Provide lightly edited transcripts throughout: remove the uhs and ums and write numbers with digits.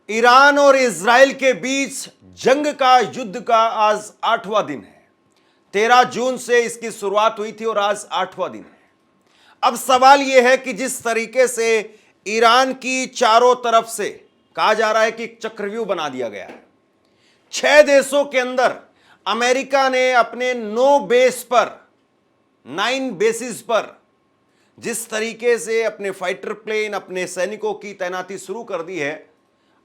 Iran और Israel के बीच जंग का युद्ध का आज 8वां दिन है। 13 जून से इसकी शुरुआत हुई थी और आज 8वां दिन है। अब सवाल यह है कि जिस तरीके से ईरान की चारों तरफ से कहा जा रहा है कि चक्रव्यूह बना दिया गया है, 6 देशों के अंदर अमेरिका ने अपने 9 बेस पर 9 बेसिस पर जिस तरीके से अपने फाइटर प्लेन, अपने सैनिकों की तैनाती शुरू कर दी है,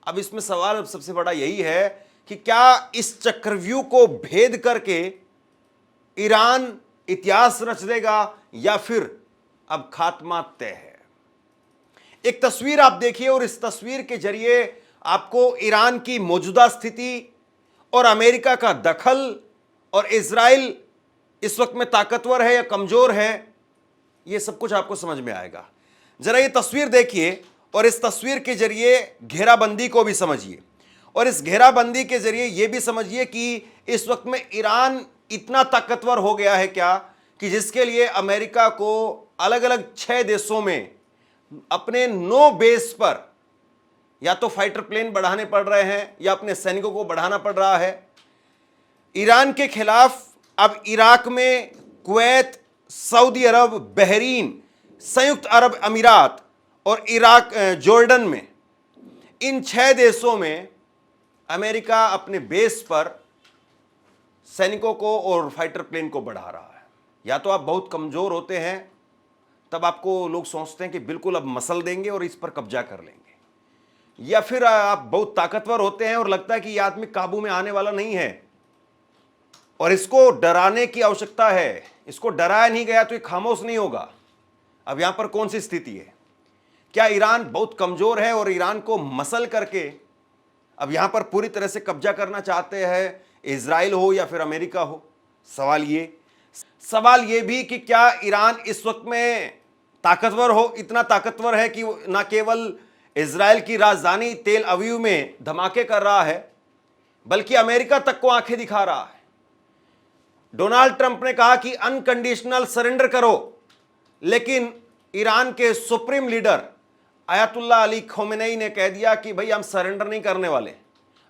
अब इसमें सवाल सबसे बड़ा यही है कि क्या इस चक्रव्यूह को भेद करके ईरान इतिहास रच देगा या फिर अब खात्मा तय है। एक तस्वीर आप देखिए और इस तस्वीर के जरिए आपको ईरान की मौजूदा स्थिति और अमेरिका का दखल और इजराइल इस वक्त में ताकतवर है या कमजोर है, यह सब कुछ आपको समझ में आएगा। जरा ये तस्वीर देखिए और इस तस्वीर के जरिए घेराबंदी को भी समझिए और इस घेराबंदी के जरिए यह भी समझिए कि इस वक्त में ईरान इतना ताकतवर हो गया है क्या कि जिसके लिए अमेरिका को अलग अलग 6 देशों में अपने 9 बेस पर या तो फाइटर प्लेन बढ़ाने पड़ रहे हैं या अपने सैनिकों को बढ़ाना पड़ रहा है। ईरान के खिलाफ अब इराक में कुवैत, सऊदी अरब, बहरीन, संयुक्त अरब अमीरात और इराक, जॉर्डन में, इन 6 देशों में अमेरिका अपने बेस पर सैनिकों को और फाइटर प्लेन को बढ़ा रहा है। या तो आप बहुत कमजोर होते हैं, तब आपको लोग सोचते हैं कि बिल्कुल अब मसल देंगे और इस पर कब्जा कर लेंगे, या फिर आप बहुत ताकतवर होते हैं और लगता है कि यह आदमी काबू में आने वाला नहीं है और इसको डराने की आवश्यकता है, इसको डराया नहीं गया तो ये खामोश नहीं होगा। अब यहां पर कौन सी स्थिति है? क्या ईरान बहुत कमजोर है और ईरान को मसल करके अब यहां पर पूरी तरह से कब्जा करना चाहते हैं, इजराइल हो या फिर अमेरिका हो? सवाल ये भी कि क्या ईरान इस वक्त में ताकतवर हो, इतना ताकतवर है कि ना केवल इजराइल की राजधानी तेल अवीव में धमाके कर रहा है बल्कि अमेरिका तक को आंखें दिखा रहा है। डोनाल्ड ट्रंप ने कहा कि अनकंडीशनल सरेंडर करो, लेकिन ईरान के supreme leader Ayatollah Ali Khomeini ने कह दिया कि भाई हम सरेंडर नहीं करने वाले,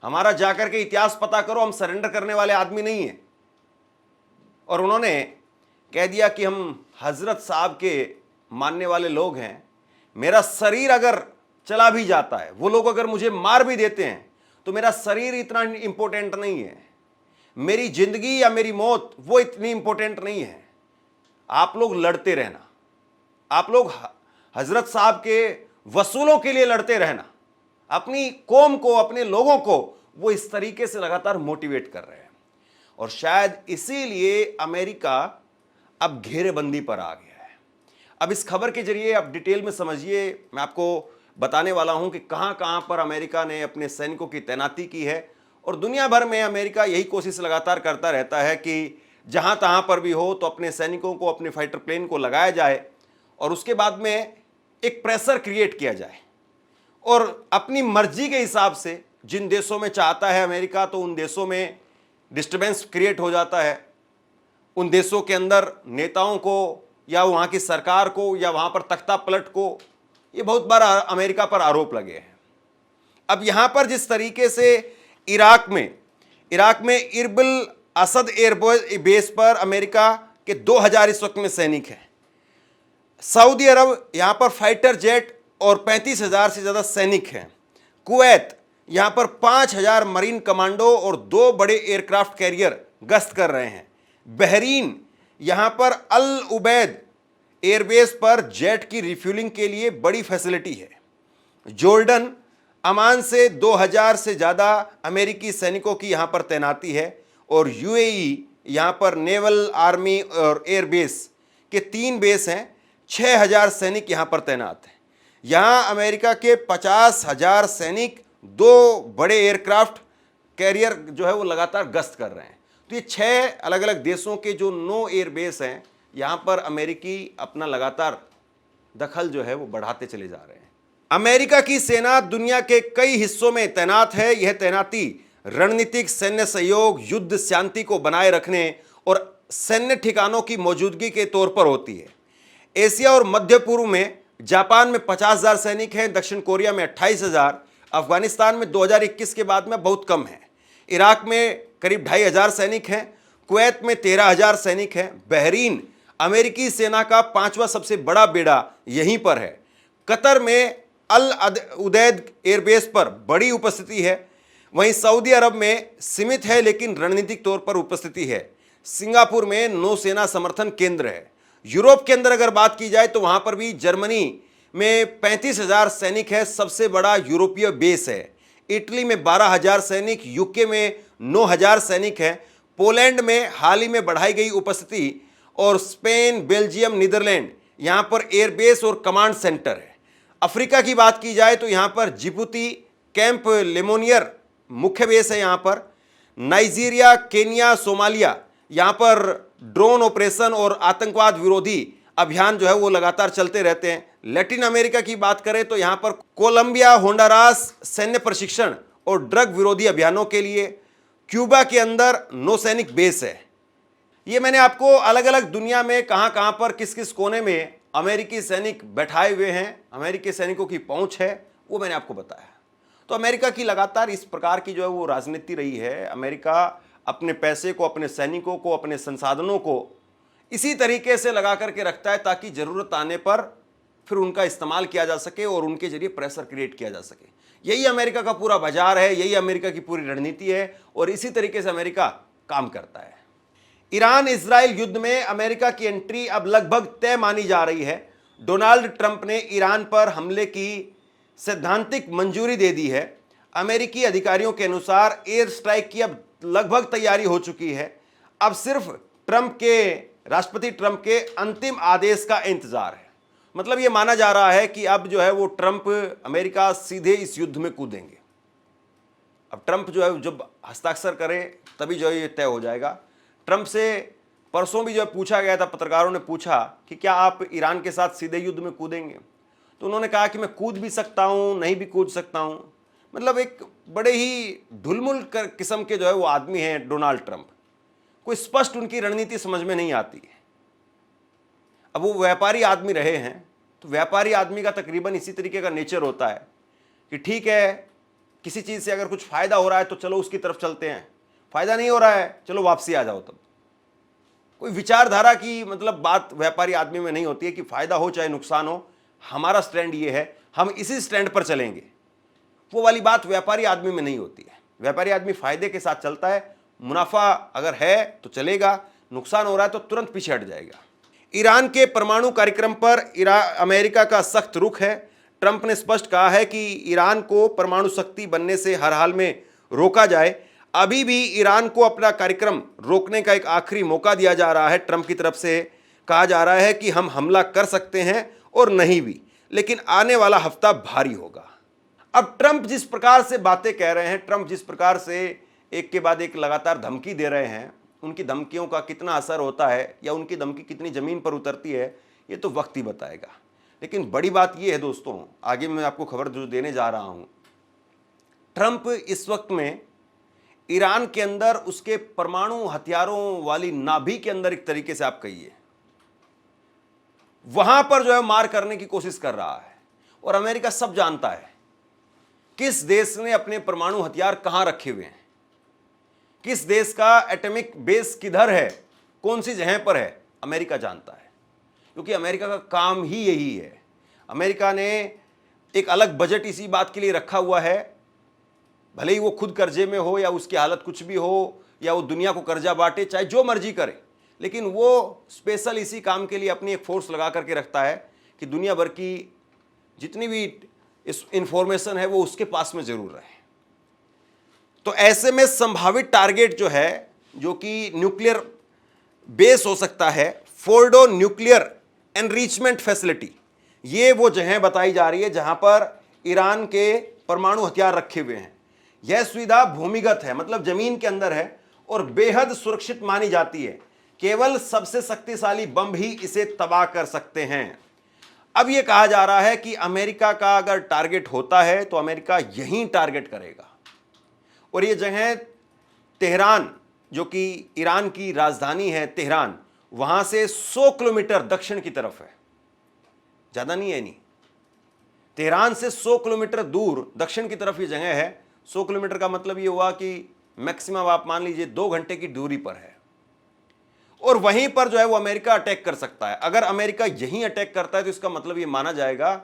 हमारा जाकर के इतिहास पता करो, हम सरेंडर करने वाले आदमी नहीं हैं। और उन्होंने कह दिया कि हम हजरत साहब के मानने वाले लोग हैं, मेरा शरीर अगर चला भी जाता है, वो लोग अगर मुझे मार भी देते हैं तो मेरा शरीर इतना इंपॉर्टेंट नहीं है, मेरी जिंदगी या मेरी मौत वो इतनी इंपॉर्टेंट नहीं है। आप लोग लड़ते रहना, आप लोग हजरत साहब के वसूलों के लिए लड़ते रहना, अपनी कौम को, अपने लोगों को वो इस तरीके से लगातार मोटिवेट कर रहे हैं। और शायद इसीलिए अमेरिका अब घेरेबंदी पर आ गया है। अब इस खबर के जरिए आप डिटेल में समझिए, मैं आपको बताने वाला हूं कि कहां कहां पर अमेरिका ने अपने सैनिकों की तैनाती की है। और दुनिया भर में अमेरिका यही कोशिश लगातार करता रहता है कि जहां तहां पर भी हो तो अपने सैनिकों को, अपने फाइटर प्लेन को लगाया जाए और उसके बाद में एक प्रेशर क्रिएट किया जाए और अपनी मर्जी के हिसाब से जिन देशों में चाहता है अमेरिका, तो उन देशों में डिस्टर्बेंस क्रिएट हो जाता है। उन देशों के अंदर नेताओं को या वहाँ की सरकार को या वहाँ पर तख्ता पलट को, ये बहुत बार अमेरिका पर आरोप लगे हैं। अब यहाँ पर जिस तरीके से इराक में इरबिल असद एयर बेस पर अमेरिका के 2000 इस वक्त में सैनिक हैं। सऊदी अरब यहाँ पर फाइटर जेट और 35,000 से ज़्यादा सैनिक हैं। कुवैत यहाँ पर 5,000 मरीन कमांडो और 2 बड़े एयरक्राफ्ट कैरियर गश्त कर रहे हैं। बहरीन यहाँ पर अल उबैद एयरबेस पर जेट की रिफ्यूलिंग के लिए बड़ी फैसिलिटी है। जॉर्डन, अमान से 2000 से ज़्यादा अमेरिकी सैनिकों की यहाँ पर तैनाती है। और यूएई यहाँ पर नेवल, आर्मी और एयरबेस के 3 बेस हैं, 6000 सैनिक यहाँ पर तैनात हैं। यहाँ अमेरिका के 50,000 सैनिक 2 बड़े एयरक्राफ्ट कैरियर जो है वो लगातार गश्त कर रहे हैं। तो ये 6 अलग अलग देशों के जो 9 एयरबेस हैं, यहाँ पर अमेरिकी अपना लगातार दखल जो है वो बढ़ाते चले जा रहे हैं। अमेरिका की सेना दुनिया के कई हिस्सों में तैनात है। यह तैनाती रणनीतिक सैन्य सहयोग, युद्ध शांति को बनाए रखने और सैन्य ठिकानों की मौजूदगी के तौर पर होती है। एशिया और मध्य पूर्व में जापान में 50,000 सैनिक हैं, दक्षिण कोरिया में 28,000, अफगानिस्तान में 2021 के बाद में बहुत कम है। इराक में करीब 2,500 सैनिक हैं, कुवैत में 13,000 सैनिक हैं, बहरीन अमेरिकी सेना का 5वां सबसे बड़ा बेड़ा यहीं पर है। कतर में अल उदैद एयरबेस पर बड़ी उपस्थिति है। वहीं सऊदी अरब में सीमित है लेकिन रणनीतिक तौर पर उपस्थिति है। सिंगापुर में नौसेना समर्थन केंद्र है। यूरोप के अंदर अगर बात की जाए तो वहां पर भी जर्मनी में 35,000 सैनिक है, सबसे बड़ा यूरोपीय बेस है। इटली में 12,000 सैनिक, यूके में 9,000 सैनिक है। पोलैंड में हाल ही में बढ़ाई गई उपस्थिति और स्पेन, बेल्जियम, नीदरलैंड यहां पर एयरबेस और कमांड सेंटर है। अफ्रीका की बात की जाए तो यहां पर जिबूती कैंप लेमोनियर मुख्य बेस है। यहां पर नाइजीरिया, केनिया, सोमालिया यहां पर ड्रोन ऑपरेशन और आतंकवाद विरोधी अभियान जो है वो लगातार चलते रहते हैं। लैटिन अमेरिका की बात करें तो यहां पर कोलंबिया, होंडुरास सैन्य प्रशिक्षण और ड्रग विरोधी अभियानों के लिए। क्यूबा के अंदर नौसैनिक बेस है। ये मैंने आपको अलग अलग दुनिया में कहां कहां पर किस किस कोने में अमेरिकी सैनिक बैठाए हुए हैं, अमेरिकी सैनिकों की पहुंच है, वो मैंने आपको बताया। तो अमेरिका की लगातार इस प्रकार की जो है वो राजनीति रही है। अमेरिका अपने पैसे को, अपने सैनिकों को, अपने संसाधनों को इसी तरीके से लगा करके रखता है ताकि जरूरत आने पर फिर उनका इस्तेमाल किया जा सके और उनके जरिए प्रेशर क्रिएट किया जा सके। यही अमेरिका का पूरा बाजार है, यही अमेरिका की पूरी रणनीति है और इसी तरीके से अमेरिका काम करता है। ईरान इजराइल युद्ध में अमेरिका की एंट्री अब लगभग तय मानी जा रही है। डोनाल्ड ट्रंप ने ईरान पर हमले की सैद्धांतिक मंजूरी दे दी है। अमेरिकी अधिकारियों के अनुसार एयर स्ट्राइक की अब लगभग तैयारी हो चुकी है। अब सिर्फ राष्ट्रपति ट्रंप के अंतिम आदेश का इंतजार है। मतलब यह माना जा रहा है कि अब जो है वो ट्रंप, अमेरिका सीधे इस युद्ध में कूदेंगे। अब ट्रंप जो है जब हस्ताक्षर करे तभी जो है ये तय हो जाएगा। ट्रंप से परसों भी जो है पूछा गया था, पत्रकारों ने पूछा कि क्या आप ईरान के साथ सीधे युद्ध में कूदेंगे, तो उन्होंने कहा कि मैं कूद भी सकता हूं, नहीं भी कूद सकता हूं। मतलब एक बड़े ही ढुलमुल किस्म के जो है वो आदमी हैं डोनाल्ड ट्रंप। कोई स्पष्ट उनकी रणनीति समझ में नहीं आती है। अब वो व्यापारी आदमी रहे हैं तो व्यापारी आदमी का तकरीबन इसी तरीके का नेचर होता है कि ठीक है, किसी चीज़ से अगर कुछ फ़ायदा हो रहा है तो चलो उसकी तरफ चलते हैं, फ़ायदा नहीं हो रहा है चलो वापसी आ जाओ। तब कोई विचारधारा की मतलब बात व्यापारी आदमी में नहीं होती है कि फ़ायदा हो चाहे नुकसान हो, हमारा स्टैंड ये है, हम इसी स्टैंड पर चलेंगे। वो वाली बात व्यापारी आदमी में नहीं होती है। व्यापारी आदमी फ़ायदे के साथ चलता है, मुनाफा अगर है तो चलेगा, नुकसान हो रहा है तो तुरंत पीछे हट जाएगा। ईरान के परमाणु कार्यक्रम पर अमेरिका का सख्त रुख है। ट्रंप ने स्पष्ट कहा है कि ईरान को परमाणु शक्ति बनने से हर हाल में रोका जाए। अभी भी ईरान को अपना कार्यक्रम रोकने का एक आखिरी मौका दिया जा रहा है। ट्रंप की तरफ से कहा जा रहा है कि हम हमला कर सकते हैं और नहीं भी, लेकिन आने वाला हफ्ता भारी होगा। अब ट्रंप जिस प्रकार से बातें कह रहे हैं, ट्रंप जिस प्रकार से एक के बाद एक लगातार धमकी दे रहे हैं, उनकी धमकियों का कितना असर होता है या उनकी धमकी कितनी ज़मीन पर उतरती है ये तो वक्त ही बताएगा। लेकिन बड़ी बात ये है दोस्तों, आगे मैं आपको खबर जो देने जा रहा हूँ, ट्रंप इस वक्त में ईरान के अंदर उसके परमाणु हथियारों वाली नाभि के अंदर एक तरीके से आप कहिए वहां पर जो है मार करने की कोशिश कर रहा है। और अमेरिका सब जानता है किस देश ने अपने परमाणु हथियार कहां रखे हुए हैं, किस देश का एटॉमिक बेस किधर है, कौन सी जगह पर है, अमेरिका जानता है। क्योंकि अमेरिका का काम ही यही है। अमेरिका ने एक अलग बजट इसी बात के लिए रखा हुआ है, भले ही वो खुद कर्जे में हो या उसकी हालत कुछ भी हो या वो दुनिया को कर्जा बांटे, चाहे जो मर्जी करे, लेकिन वो स्पेशल इसी काम के लिए अपनी एक फोर्स लगा करके रखता है कि दुनिया भर की जितनी भी इस इंफॉर्मेशन है वो उसके पास में जरूर रहे। तो ऐसे में संभावित टारगेट जो है, जो कि न्यूक्लियर बेस हो सकता है, फोर्डो न्यूक्लियर एनरिचमेंट फैसिलिटी, ये वो जगह बताई जा रही है जहां पर ईरान के परमाणु हथियार रखे हुए हैं। यह सुविधा भूमिगत है, मतलब जमीन के अंदर है और बेहद सुरक्षित मानी जाती है। केवल सबसे शक्तिशाली बम ही इसे तबाह कर सकते हैं। अब यह कहा जा रहा है कि अमेरिका का अगर टारगेट होता है तो अमेरिका यहीं टारगेट करेगा। और यह जगह तेहरान, जो कि ईरान की राजधानी है तेहरान, वहां से 100 किलोमीटर दक्षिण की तरफ है, ज्यादा नहीं है। नहीं, तेहरान से 100 किलोमीटर दूर दक्षिण की तरफ ये जगह है। 100 किलोमीटर का मतलब ये हुआ कि मैक्सिमम आप मान लीजिए 2 घंटे की दूरी पर है, और वहीं पर जो है वो अमेरिका अटैक कर सकता है। अगर अमेरिका यहीं अटैक करता है तो इसका मतलब ये माना जाएगा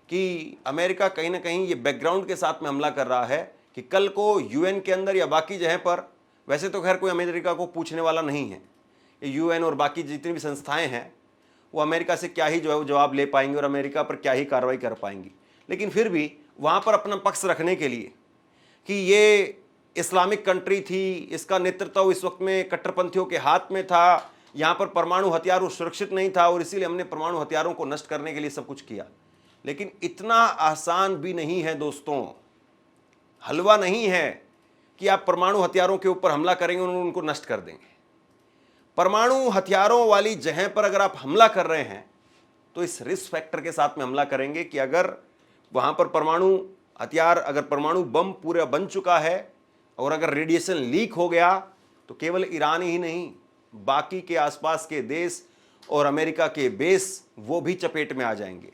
कि अमेरिका कहीं ना कहीं ये बैकग्राउंड के साथ में हमला कर रहा है कि कल को यूएन के अंदर या बाकी जगह पर, वैसे तो खैर कोई अमेरिका को पूछने वाला नहीं है, ये यूएन और बाकी जितनी भी संस्थाएं हैं वो अमेरिका से क्या ही जो है वो जवाब ले पाएंगे और अमेरिका पर क्या ही कार्रवाई कर पाएंगी। लेकिन फिर भी वहाँ पर अपना पक्ष रखने के लिए कि ये इस्लामिक कंट्री थी, इसका नेतृत्व इस वक्त में कट्टरपंथियों के हाथ में था, यहाँ पर परमाणु हथियार सुरक्षित नहीं था और इसीलिए हमने परमाणु हथियारों को नष्ट करने के लिए सब कुछ किया। लेकिन इतना आसान भी नहीं है दोस्तों, हलवा नहीं है कि आप परमाणु हथियारों के ऊपर हमला करेंगे और उनको नष्ट कर देंगे। परमाणु हथियारों वाली जगह पर अगर आप हमला कर रहे हैं तो इस रिस्क फैक्टर के साथ में हमला करेंगे कि अगर वहाँ पर परमाणु हथियार, अगर परमाणु बम पूरा बन चुका है और अगर रेडिएशन लीक हो गया तो केवल ईरान ही नहीं, बाकी के आसपास के देश और अमेरिका के बेस वो भी चपेट में आ जाएंगे।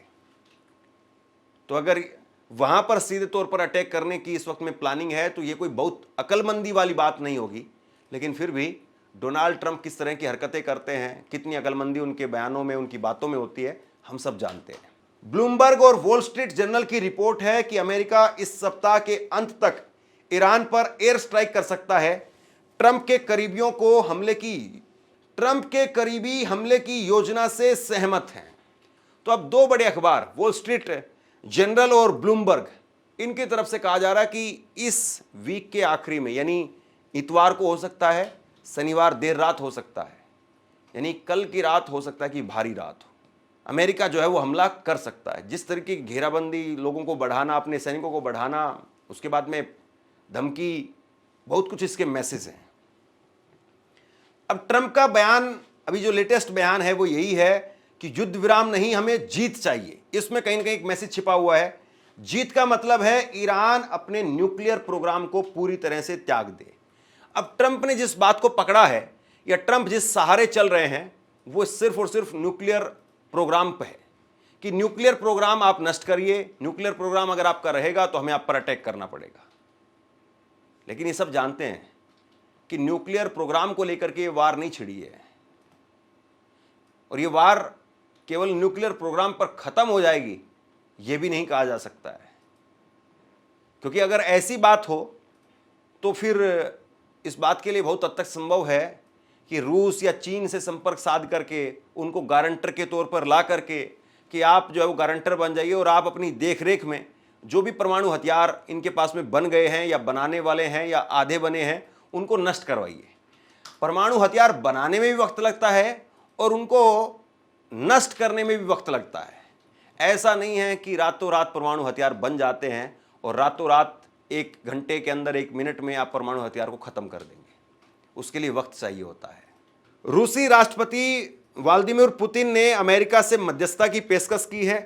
तो अगर वहाँ पर सीधे तौर पर अटैक करने की इस वक्त में प्लानिंग है तो ये कोई बहुत अक्लमंदी वाली बात नहीं होगी। लेकिन फिर भी डोनाल्ड ट्रंप किस तरह की हरकतें करते हैं, कितनी अक्लमंदी उनके बयानों में, उनकी बातों में होती है, हम सब जानते हैं। ब्लूमबर्ग और वॉल स्ट्रीट जर्नल की रिपोर्ट है कि अमेरिका इस सप्ताह के अंत तक ईरान पर एयर स्ट्राइक कर सकता है। ट्रंप के करीबी हमले की योजना से सहमत हैं। तो अब दो बड़े अखबार वॉल स्ट्रीट जनरल और ब्लूमबर्ग, इनकी तरफ से कहा जा रहा है कि इस वीक के आखिरी में, यानी इतवार को हो सकता है, शनिवार देर रात हो सकता है, यानी कल की रात हो सकता है कि भारी रात हो, अमेरिका जो है वो हमला कर सकता है। जिस तरीके की घेराबंदी, लोगों को बढ़ाना, अपने सैनिकों को बढ़ाना, उसके बाद में धमकी, बहुत कुछ इसके मैसेज हैं। अब ट्रंप का बयान, अभी जो लेटेस्ट बयान है वो यही है कि युद्ध विराम नहीं, हमें जीत चाहिए। इसमें कहीं ना कहीं एक मैसेज छिपा हुआ है। जीत का मतलब है ईरान अपने न्यूक्लियर प्रोग्राम को पूरी तरह से त्याग दे। अब ट्रंप ने जिस बात को पकड़ा है या ट्रंप जिस सहारे चल रहे हैं वो सिर्फ और सिर्फ न्यूक्लियर प्रोग्राम पर है कि न्यूक्लियर प्रोग्राम आप नष्ट करिए, न्यूक्लियर प्रोग्राम अगर आपका रहेगा तो हमें आप पर अटैक करना पड़ेगा। लेकिन ये सब जानते हैं कि न्यूक्लियर प्रोग्राम को लेकर के ये वार नहीं छिड़ी है, और ये वार केवल न्यूक्लियर प्रोग्राम पर खत्म हो जाएगी ये भी नहीं कहा जा सकता है। क्योंकि अगर ऐसी बात हो तो फिर इस बात के लिए बहुत हद तक संभव है कि रूस या चीन से संपर्क साध करके उनको गारंटर के तौर पर ला करके कि आप जो है वो गारंटर बन जाइए और आप अपनी देखरेख में जो भी परमाणु हथियार इनके पास में बन गए हैं या बनाने वाले हैं या आधे बने हैं उनको नष्ट करवाइए। परमाणु हथियार बनाने में भी वक्त लगता है और उनको नष्ट करने में भी वक्त लगता है। ऐसा नहीं है कि रातों रात परमाणु हथियार बन जाते हैं और रातों रात 1 घंटे के अंदर, 1 मिनट में आप परमाणु हथियार को खत्म कर देंगे। उसके लिए वक्त चाहिए होता है। रूसी राष्ट्रपति व्लादिमीर पुतिन ने अमेरिका से मध्यस्थता की पेशकश की है।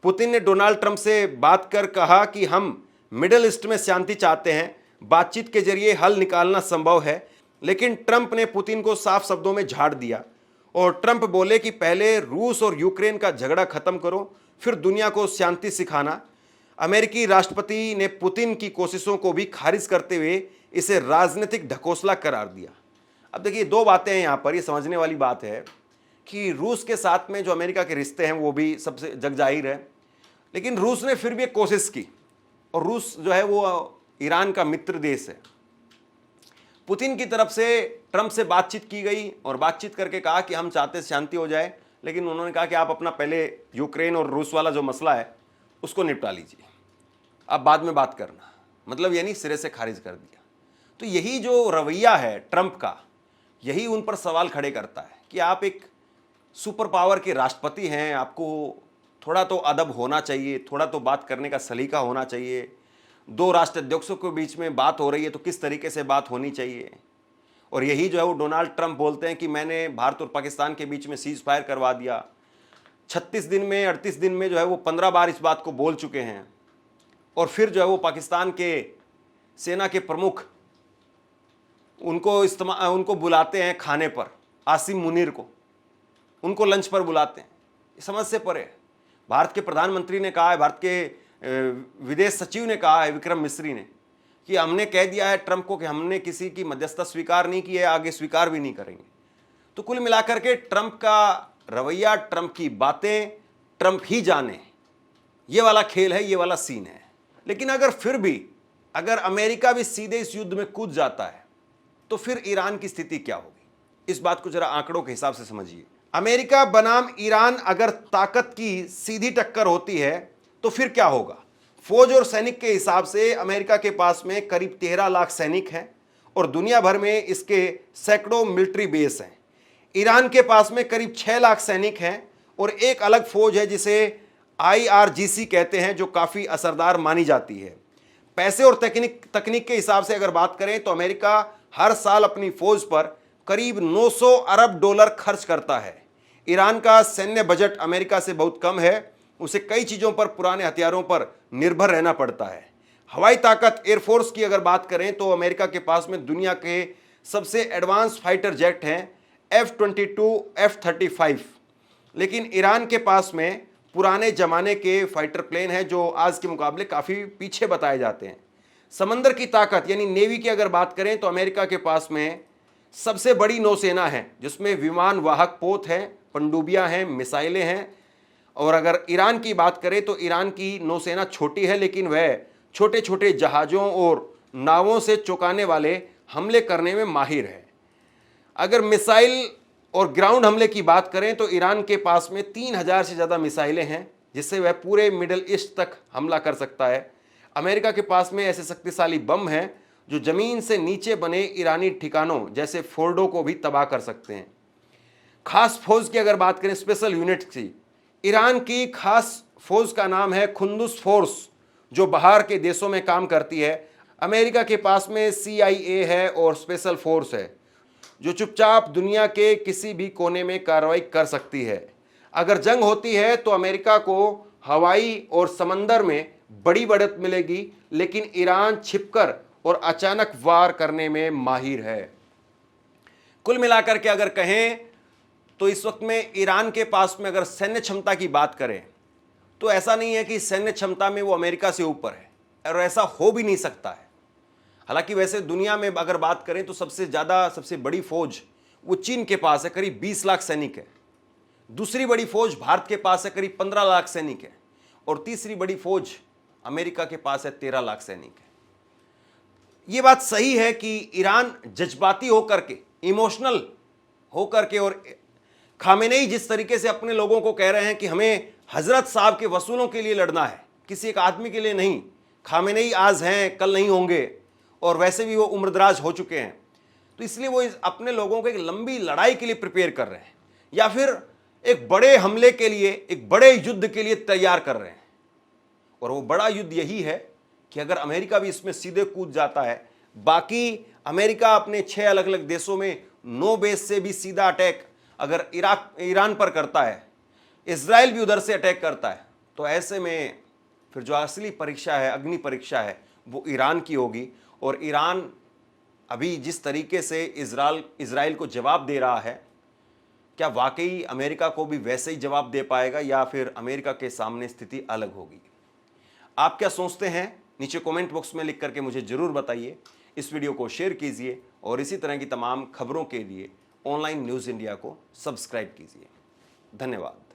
पुतिन ने डोनाल्ड ट्रंप से बात कर कहा कि हम मिडिल ईस्ट में शांति चाहते हैं, बातचीत के जरिए हल निकालना संभव है। लेकिन ट्रंप ने पुतिन को साफ शब्दों में झाड़ दिया और ट्रंप बोले कि पहले रूस और यूक्रेन का झगड़ा खत्म करो, फिर दुनिया को शांति सिखाना। अमेरिकी राष्ट्रपति ने पुतिन की कोशिशों को भी खारिज करते हुए इसे राजनीतिक ढकोसला करार दिया। अब देखिए, दो बातें हैं यहाँ पर, ये समझने वाली बात है कि रूस के साथ में जो अमेरिका के रिश्ते हैं वो भी सबसे जग जाहिर है, लेकिन रूस ने फिर भी एक कोशिश की, और रूस जो है वो ईरान का मित्र देश है। पुतिन की तरफ से ट्रंप से बातचीत की गई और बातचीत करके कहा कि हम चाहते शांति हो जाए, लेकिन उन्होंने कहा कि आप अपना पहले यूक्रेन और रूस वाला जो मसला है उसको निपटा लीजिए, आप बाद में बात करना। मतलब यानी सिरे से खारिज कर दिया। तो यही जो रवैया है ट्रंप का, यही उन पर सवाल खड़े करता है कि आप एक सुपर पावर के राष्ट्रपति हैं, आपको थोड़ा तो अदब होना चाहिए, थोड़ा तो बात करने का सलीका होना चाहिए। 2 राष्ट्राध्यक्षों के बीच में बात हो रही है तो किस तरीके से बात होनी चाहिए। और यही जो है वो डोनाल्ड ट्रंप बोलते हैं कि मैंने भारत और पाकिस्तान के बीच में सीज फायर करवा दिया। 36 दिन में, 38 दिन में जो है वो 15 बार इस बात को बोल चुके हैं। और फिर जो है वो पाकिस्तान के सेना के प्रमुख उनको बुलाते हैं खाने पर, आसिम मुनीर को, उनको लंच पर बुलाते हैं। समझ से परे, भारत के प्रधानमंत्री ने कहा है, भारत के विदेश सचिव ने कहा है, विक्रम मिस्री ने, कि हमने कह दिया है ट्रंप को कि हमने किसी की मध्यस्थता स्वीकार नहीं की है, आगे स्वीकार भी नहीं करेंगे। तो कुल मिलाकर के ट्रंप का रवैया, ट्रंप की बातें, ट्रंप ही जाने, ये वाला खेल है, ये वाला सीन है। लेकिन अगर फिर भी अगर अमेरिका भी सीधे इस युद्ध में कूद जाता है तो फिर ईरान की स्थिति क्या होगी, इस बात को जरा आंकड़ों के हिसाब से समझिए। अमेरिका बनाम ईरान अगर ताकत की सीधी टक्कर होती है तो फिर क्या होगा। फौज और सैनिक के हिसाब से अमेरिका के पास में करीब 13 लाख सैनिक हैं और दुनिया भर में इसके सैकड़ों मिलिट्री बेस हैं। ईरान के पास में करीब 6 लाख सैनिक हैं और एक अलग फौज है जिसे IRGC कहते हैं, जो काफ़ी असरदार मानी जाती है। पैसे और तकनीक के हिसाब से अगर बात करें तो अमेरिका हर साल अपनी फौज पर करीब 900 अरब डॉलर खर्च करता है। ईरान का सैन्य बजट अमेरिका से बहुत कम है, उसे कई चीज़ों पर, पुराने हथियारों पर निर्भर रहना पड़ता है। हवाई ताकत, एयरफोर्स की अगर बात करें तो अमेरिका के पास में दुनिया के सबसे एडवांस फाइटर जेट हैं F-22, F-35, लेकिन ईरान के पास में पुराने ज़माने के फाइटर प्लेन हैं जो आज के मुकाबले काफ़ी पीछे बताए जाते हैं। समंदर की ताकत यानी नेवी की अगर बात करें तो अमेरिका के पास में सबसे बड़ी नौसेना है, जिसमें विमान वाहक पोत हैं, पनडुब्बियाँ हैं, मिसाइलें हैं। और अगर ईरान की बात करें तो ईरान की नौसेना छोटी है, लेकिन वह छोटे छोटे जहाज़ों और नावों से चौंकाने वाले हमले करने में माहिर है। अगर मिसाइल और ग्राउंड हमले की बात करें तो ईरान के पास में 3000 से ज़्यादा मिसाइलें हैं, जिससे वह पूरे मिडल ईस्ट तक हमला कर सकता है। अमेरिका के पास में ऐसे शक्तिशाली बम हैं जो ज़मीन से नीचे बने ईरानी ठिकानों जैसे फोर्डो को भी तबाह कर सकते हैं। खास फौज की अगर बात करें, स्पेशल यूनिट की, ईरान की खास फौज का नाम है खुंदुस फोर्स, जो बाहर के देशों में काम करती है। अमेरिका के पास में CIA है और स्पेशल फोर्स है, जो चुपचाप दुनिया के किसी भी कोने में कार्रवाई कर सकती है। अगर जंग होती है तो अमेरिका को हवाई और समंदर में बड़ी बढ़त मिलेगी, लेकिन ईरान छिपकर और अचानक वार करने में माहिर है। कुल मिलाकर के अगर कहें तो इस वक्त में ईरान के पास में अगर सैन्य क्षमता की बात करें तो ऐसा नहीं है कि सैन्य क्षमता में वो अमेरिका से ऊपर है, और ऐसा हो भी नहीं सकता है। हालांकि वैसे दुनिया में अगर बात करें तो सबसे बड़ी फौज वो चीन के पास है, करीब 20 लाख सैनिक है। दूसरी बड़ी फौज भारत के पास है, करीब 15 लाख सैनिक है। और तीसरी बड़ी फौज अमेरिका के पास है, 13 लाख सैनिक है। ये बात सही है कि ईरान जज्बाती होकर के, इमोशनल होकर के, और खामेनेई जिस तरीके से अपने लोगों को कह रहे हैं कि हमें हजरत साहब के वसूलों के लिए लड़ना है, किसी एक आदमी के लिए नहीं। खामेनेई आज हैं, कल नहीं होंगे, और वैसे भी वो उम्रदराज हो चुके हैं। तो इसलिए वो अपने लोगों को एक लंबी लड़ाई के लिए प्रिपेयर कर रहे हैं, या फिर एक बड़े हमले के लिए, एक बड़े युद्ध के लिए तैयार कर रहे हैं। और वो बड़ा युद्ध यही है कि अगर अमेरिका भी इसमें सीधे कूद जाता है, बाकी अमेरिका अपने 6 अलग अलग देशों में 9 बेस से भी सीधा अटैक अगर ईरान पर करता है, इजराइल भी उधर से अटैक करता है, तो ऐसे में फिर जो असली परीक्षा है, अग्नि परीक्षा है, वो ईरान की होगी। और ईरान अभी जिस तरीके से इजराइल को जवाब दे रहा है, क्या वाकई अमेरिका को भी वैसे ही जवाब दे पाएगा, या फिर अमेरिका के सामने स्थिति अलग होगी? आप क्या सोचते हैं? नीचे कमेंट बॉक्स में लिख करके मुझे ज़रूर बताइए। इस वीडियो को शेयर कीजिए और इसी तरह की तमाम खबरों के लिए ऑनलाइन न्यूज़ इंडिया को सब्सक्राइब कीजिए। धन्यवाद।